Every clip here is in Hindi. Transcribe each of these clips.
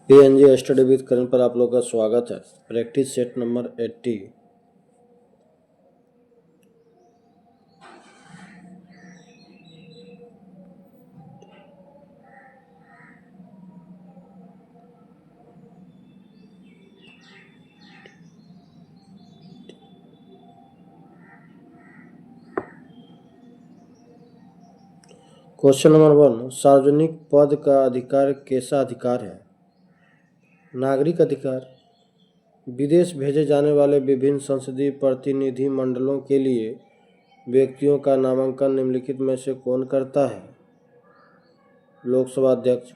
पीएनजी स्टडी विद करण पर आप लोग का स्वागत है। Practice set number 80। Question number 1, सार्वजनिक पद का अधिकार कैसा अधिकार है? नागरिक अधिकार। विदेश भेजे जाने वाले विभिन्न संसदीय प्रतिनिधि मंडलों के लिए व्यक्तियों का नामांकन निम्नलिखित में से कौन करता है? लोकसभा अध्यक्ष।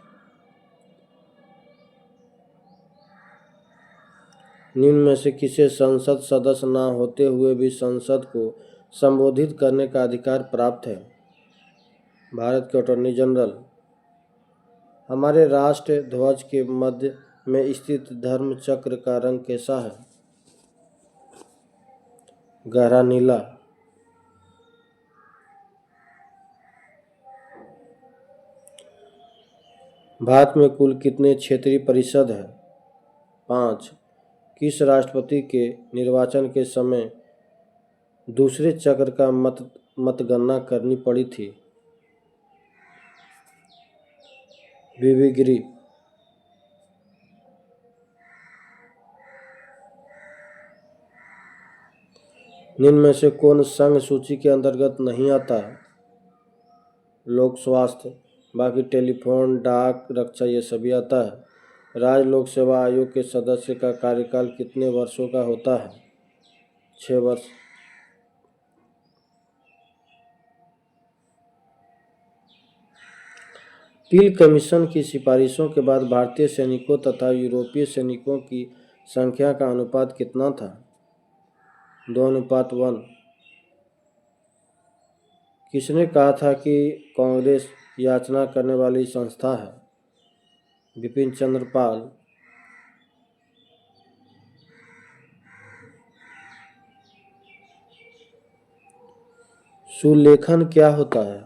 निम्न में से किसे संसद सदस्य न होते हुए भी संसद को संबोधित करने का अधिकार प्राप्त है? भारत के अटॉर्नी जनरल। हमारे राष्ट्र ध्वज के मध्य में स्थित धर्म चक्र का रंग कैसा है? गहरा नीला। भारत में कुल कितने क्षेत्रीय परिषद है? 5। किस राष्ट्रपति के निर्वाचन के समय दूसरे चक्र का मतगणना करनी पड़ी थी? वीवी गिरी। निम्न में से कौन संघ सूची के अंतर्गत नहीं आता है? लोक स्वास्थ्य। बाकी टेलीफोन, डाक, रक्षा ये सभी आता है। राज्य लोक सेवा आयोग के सदस्य का कार्यकाल कितने वर्षों का होता है? 6 वर्ष। पील कमीशन की सिफारिशों के बाद भारतीय सैनिकों तथा यूरोपीय सैनिकों की संख्या का अनुपात कितना था? 2:1। किसने कहा था कि कांग्रेस याचना करने वाली संस्था है? बिपिन चंद्र पाल। सुलेखन क्या होता है?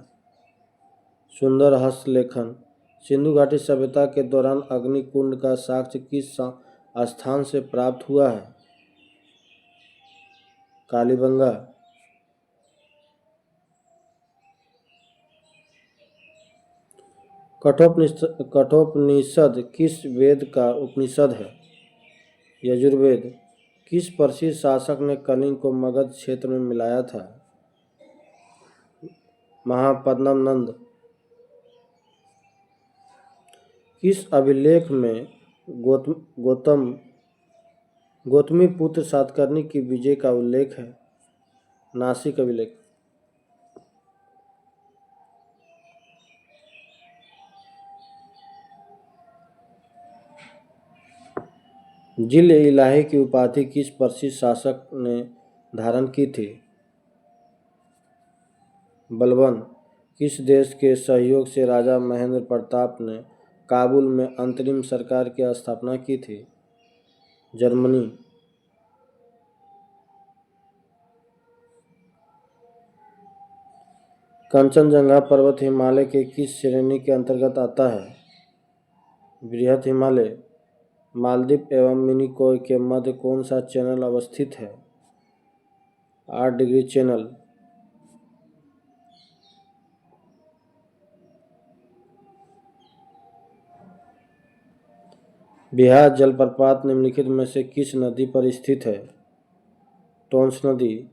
सुंदर हस्तलेखन। सिंधु घाटी सभ्यता के दौरान अग्निकुंड का साक्ष्य किस स्थान से प्राप्त हुआ है? कालीबंगा। कठोपनिषद किस वेद का उपनिषद है? यजुर्वेद। किस प्रसिद्ध शासक ने कलिंग को मगध क्षेत्र में मिलाया था? महापद्मनंद नंद। किस अभिलेख में गौतमीपुत्र सातकर्णी की विजय का उल्लेख है? नासिक अभिलेख। जिल इलाही की उपाधि किस प्रसिद्ध शासक ने धारण की थी? बलबन। किस देश के सहयोग से राजा महेंद्र प्रताप ने काबुल में अंतरिम सरकार की स्थापना की थी? जर्मनी। कंचनजंगा पर्वत हिमालय के किस श्रेणी के अंतर्गत आता है? बृहत हिमालय। मालदीव एवं मिनिकॉय के मध्य कौन सा चैनल अवस्थित है? 8 डिग्री चैनल। बिहार जलप्रपात निम्नलिखित में से किस नदी पर स्थित है? टोंस नदी।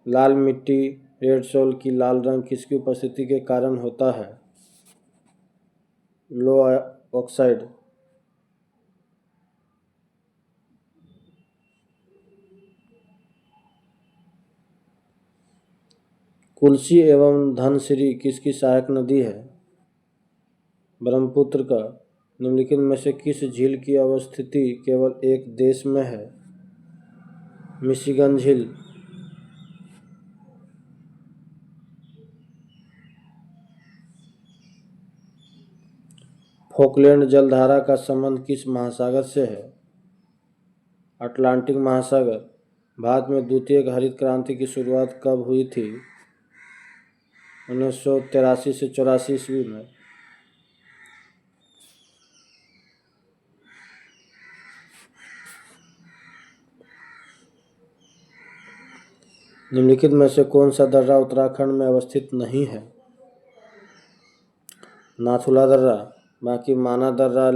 लाल मिट्टी रेड सोल की लाल रंग किसकी उपस्थिति के कारण होता है? लो ऑक्साइड। कुल्सी एवं धनसिरी किसकी सहायक नदी है? ब्रह्मपुत्र का। निम्नलिखित में से किस झील की अवस्थिति केवल एक देश में है? मिशिगन झील। फॉकलैंड जलधारा का संबंध किस महासागर से है? अटलांटिक महासागर। भारत में द्वितीय हरित क्रांति की शुरुआत कब हुई थी? 1983 से 84 ईस्वी में। निम्नलिखित में से कौन सा दर्रा उत्तराखंड में अवस्थित नहीं है? नाथुला दर्रा, बाकी माना दर्रा,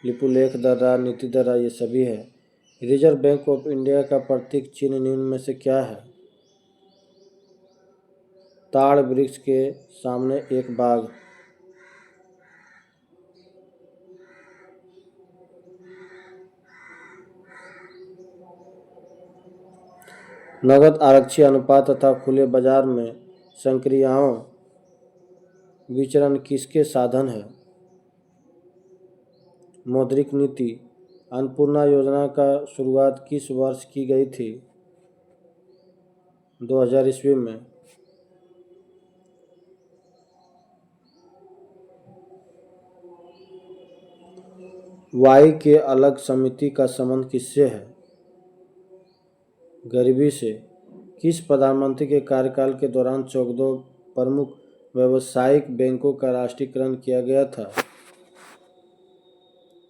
लिपुलेख दर्रा, नीति दर्रा, ये सभी है। रिजर्व बैंक ऑफ इंडिया का प्रतीक चिन्ह निम्न में से क्या है? ताड़ वृक्ष के सामने एक बाघ। नगद आरक्षी अनुपात तथा खुले बाजार में संक्रियाओं विचरण किसके साधन है? मौद्रिक नीति। अन्नपूर्णा योजना का शुरुआत किस वर्ष की गई थी? 2000 ईस्वी में। वाई के अलग समिति का संबंध किससे है? गरीबी से। किस प्रधानमंत्री के कार्यकाल के दौरान 14 प्रमुख व्यावसायिक बैंकों का राष्ट्रीयकरण किया गया था?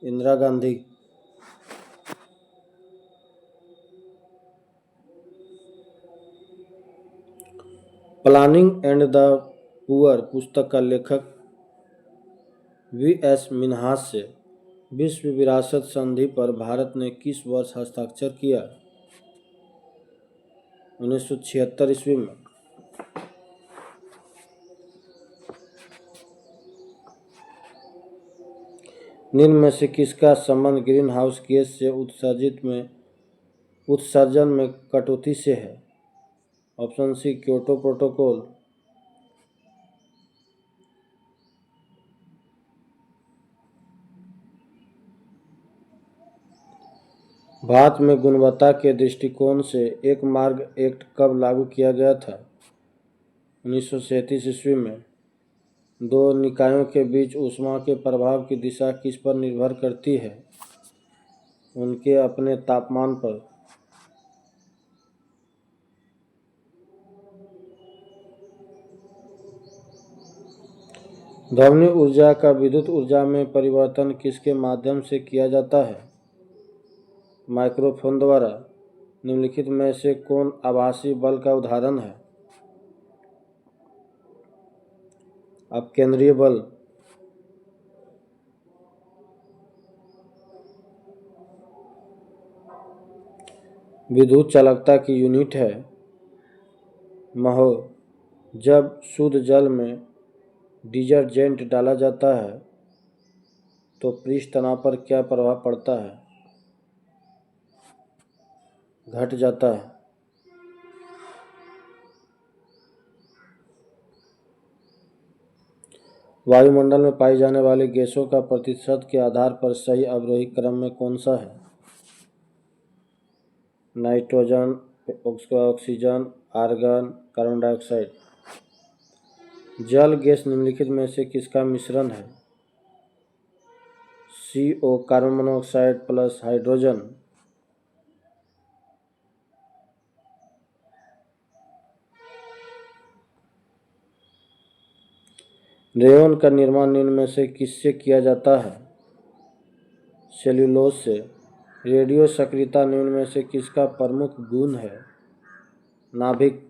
Indira Gandhi. Planning and the poor पुस्तक का लेखक वी.एस. मिन्हास से विश्व विरासत संधि पर भारत ने किस वर्ष हस्ताक्षर किया? 1976 ईस्वी में। निम्न में से किसका संबंध ग्रीन हाउस गैस से उत्सर्जन में कटौती से है? Option C, Kyoto protocol. Bharat में गुणवत्ता के दृष्टिकोण से एक मार्ग एक्ट कब लागू किया गया था? 1937 ईस्वी में। दो निकायों के बीच ऊष्मा के प्रभाव की दिशा किस पर निर्भर करती है? उनके अपने तापमान पर। ध्वनि ऊर्जा का विद्युत ऊर्जा में परिवर्तन किसके माध्यम से किया जाता है? माइक्रोफोन द्वारा। निम्नलिखित में से कौन आभासी बल का उदाहरण है? अपकेंद्रीय बल। विद्युत चालकता की यूनिट है महो। जब शुद्ध जल में डिटर्जेंट डाला जाता है तो पृष्ठ तनाव पर क्या प्रभाव पड़ता है? घट जाता है। वायुमंडल में पाई जाने वाली गैसों का प्रतिशत के आधार पर सही अवरोही क्रम में कौन सा है? Nitrogen, oxygen, argon, carbon dioxide. जल गैस निम्नलिखित में से किसका मिश्रण है? CO, carbon monoxide plus hydrogen. Rayon का निर्माण निम्न में से किससे किया जाता है? सेल्यूलोज से। रेडियो सक्रियता निम्न में से किसका प्रमुख गुण है? नाभिक।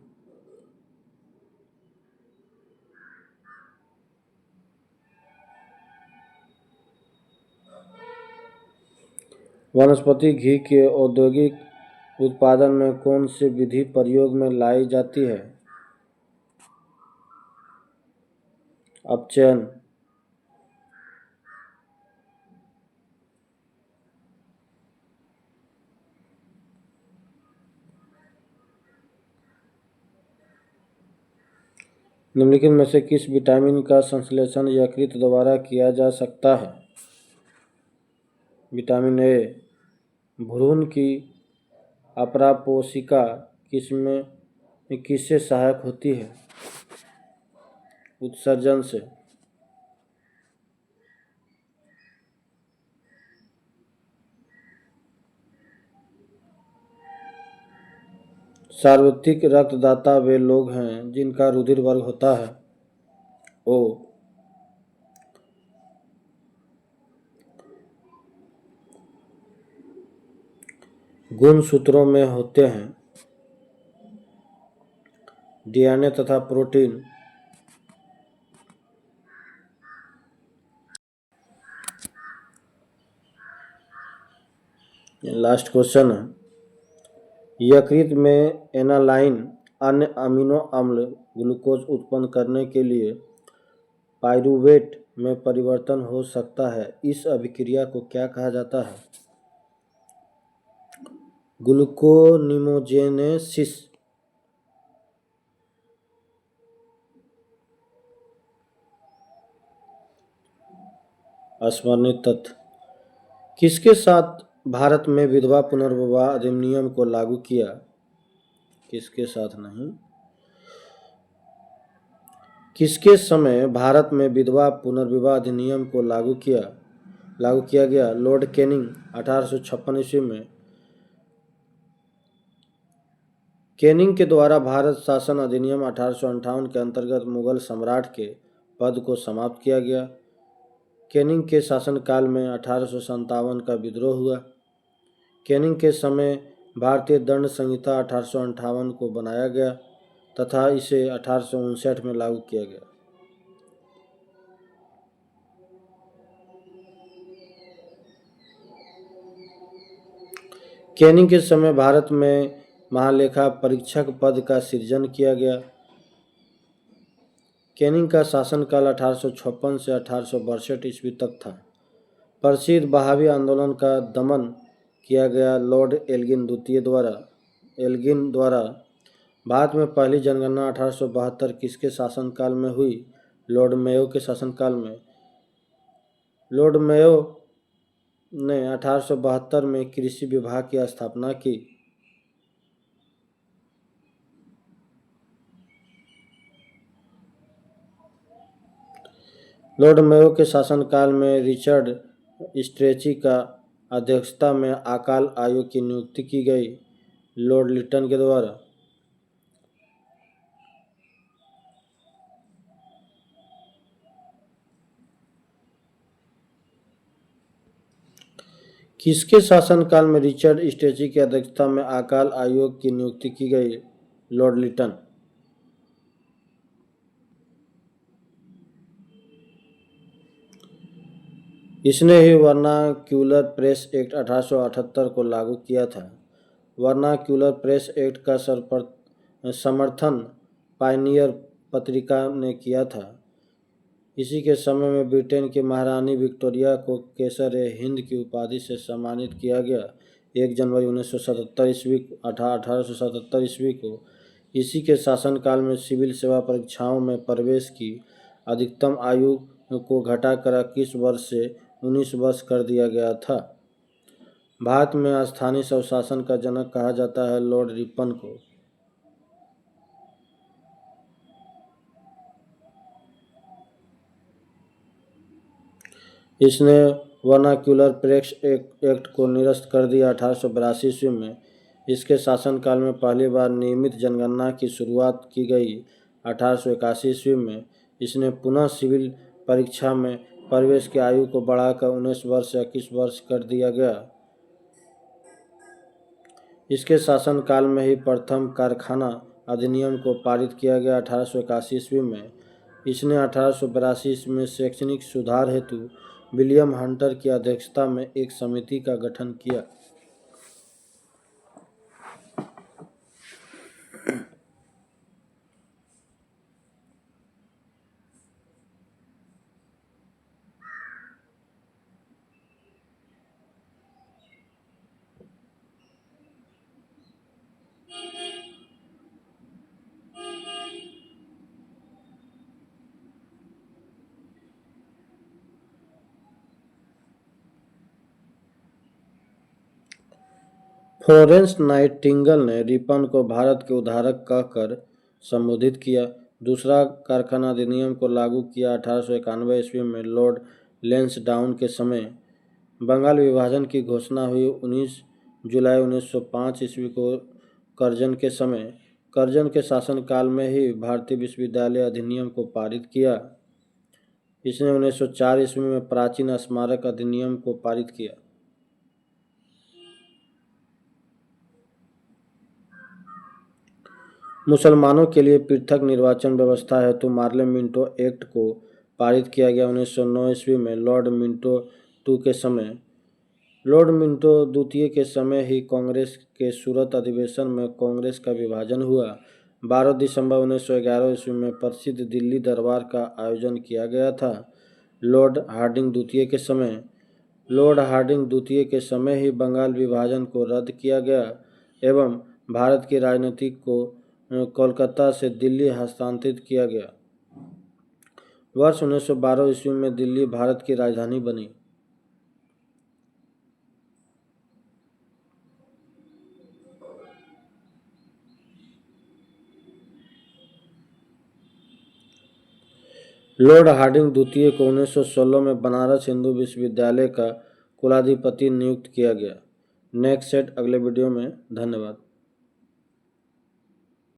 वनस्पति घी के औद्योगिक उत्पादन में कौन सी विधि प्रयोग में लाई जाती है? अपचयन। निम्नलिखित में से किस विटामिन का संश्लेषण यकृत द्वारा किया जा सकता है? Vitamin A. भ्रूण की अपरापोषिका किससे सहायक होती है? उत्सर्जन से। सार्वत्रिक रक्तदाता वे लोग हैं जिनका रुधिर वर्ग होता है O। गुणसूत्रों में होते हैं डीएनए तथा प्रोटीन लास्ट क्वेश्चन है, यकृत में एनालाइन अन्य अमीनो अम्ल ग्लूकोज उत्पन्न करने के लिए पाइरूवेट में परिवर्तन हो सकता है। इस अभिक्रिया को क्या कहा जाता है? ग्लूकोनिमोजेनेसिस। स्मरणित तथ्य, किसके साथ भारत में विधवा पुनर्विवाह अधिनियम को लागू किया? किसके साथ नहीं, किसके समय भारत में विधवा पुनर्विवाह अधिनियम को लागू किया गया? लॉर्ड कैनिंग 1856 ईस्वी में। कैनिंग के द्वारा भारत शासन अधिनियम 1858 के अंतर्गत मुगल सम्राट के पद को समाप्त किया गया। कैनिंग के शासनकाल में 1857 का विद्रोह हुआ। कैनिंग के समय भारतीय दंड संहिता 1858 को बनाया गया तथा इसे 1859 में लागू किया गया। कैनिंग के समय भारत में महालेखा परीक्षक पद का सृजन किया गया। कैनिंग का शासनकाल 1856 से 1862 ईस्वी तक था। प्रसिद्ध बहावी आंदोलन का दमन किया गया लॉर्ड एल्गिन द्वारा। भारत में पहली जनगणना 1872 किसके शासनकाल में हुई? लॉर्ड मेयो के शासनकाल में। लॉर्ड मेयो ने 1872 में कृषि विभाग की स्थापना की। लॉर्ड मेयो के शासनकाल में रिचर्ड स्ट्रेची का अध्यक्षता में अकाल आयोग की नियुक्ति की गई लॉर्ड लिटन के द्वारा। किसके शासनकाल में रिचर्ड स्ट्रेची की अध्यक्षता में अकाल आयोग की नियुक्ति की गई? लॉर्ड लिटन। इसने ही वर्नाक्यूलर प्रेस एक्ट 1878 को लागू किया था। वर्नाक्यूलर प्रेस एक्ट का समर्थन पायनियर पत्रिका ने किया था। इसी के समय में ब्रिटेन की महारानी विक्टोरिया को केसर-ए-हिंद की उपाधि से सम्मानित किया गया 1 जनवरी 1877 ईस्वी को। इसी के शासनकाल में सिविल सेवा परीक्षाओं में प्रवेश की अधिकतम आयु को घटाकर 21 वर्ष से 19 वर्ष कर दिया गया था। भारत में स्थानीय स्वशासन का जनक कहा जाता है लॉर्ड रिपन को। इसने वर्नाक्यूलर प्रेस एक्ट को निरस्त कर दिया 1882 ईस्वी में। इसके शासनकाल में पहली बार नियमित जनगणना की शुरुआत की गई 1881 ईस्वी में। इसने पुनः सिविल परीक्षा में प्रवेश की आयु को बढ़ाकर 19 वर्ष से 21 वर्ष कर दिया गया। इसके शासनकाल में ही प्रथम कारखाना अधिनियम को पारित किया गया 1881 ईस्वी में। इसने 1882 ईस्वी में शैक्षणिक सुधार हेतु विलियम हंटर की अध्यक्षता में एक समिति का गठन किया। फ्लोरेंस नाइटिंगेल ने रिपन को भारत के उद्धारक कहकर संबोधित किया। दूसरा कारखाना अधिनियम को लागू किया 1891 ईस्वी में लॉर्ड लैंसडाउन के समय। बंगाल विभाजन की घोषणा हुई 19 जुलाई 1905 ईस्वी को कर्जन के समय। कर्जन के शासनकाल में ही भारतीय विश्वविद्यालय अधिनियम को पारित किया। इसने 1904 ईस्वी में प्राचीन स्मारक अधिनियम को पारित किया। मुसलमानों के लिए पृथक निर्वाचन व्यवस्था हेतु मार्ले मिंटो एक्ट को पारित किया गया। 1909 ईस्वी में लॉर्ड मिंटो द्वितीय के समय ही कांग्रेस के सूरत अधिवेशन में कांग्रेस का विभाजन हुआ। 12 दिसंबर 1911 ईस्वी में प्रसिद्ध दिल्ली दरबार का आयोजन किया गया था। लॉर्ड हार्डिंग द्वितीय के समय ही बंगाल विभाजन को रद्द किया गया एवं भारत की राजनीति को कोलकाता से दिल्ली हस्तांतरित किया गया। वर्ष 1912 ईस्वी में दिल्ली भारत की राजधानी बनी। लॉर्ड हार्डिंग द्वितीय को 1916 में बनारस हिंदू विश्वविद्यालय का कुलाधिपति नियुक्त किया गया। नेक्स्ट सेट अगले वीडियो में। धन्यवाद।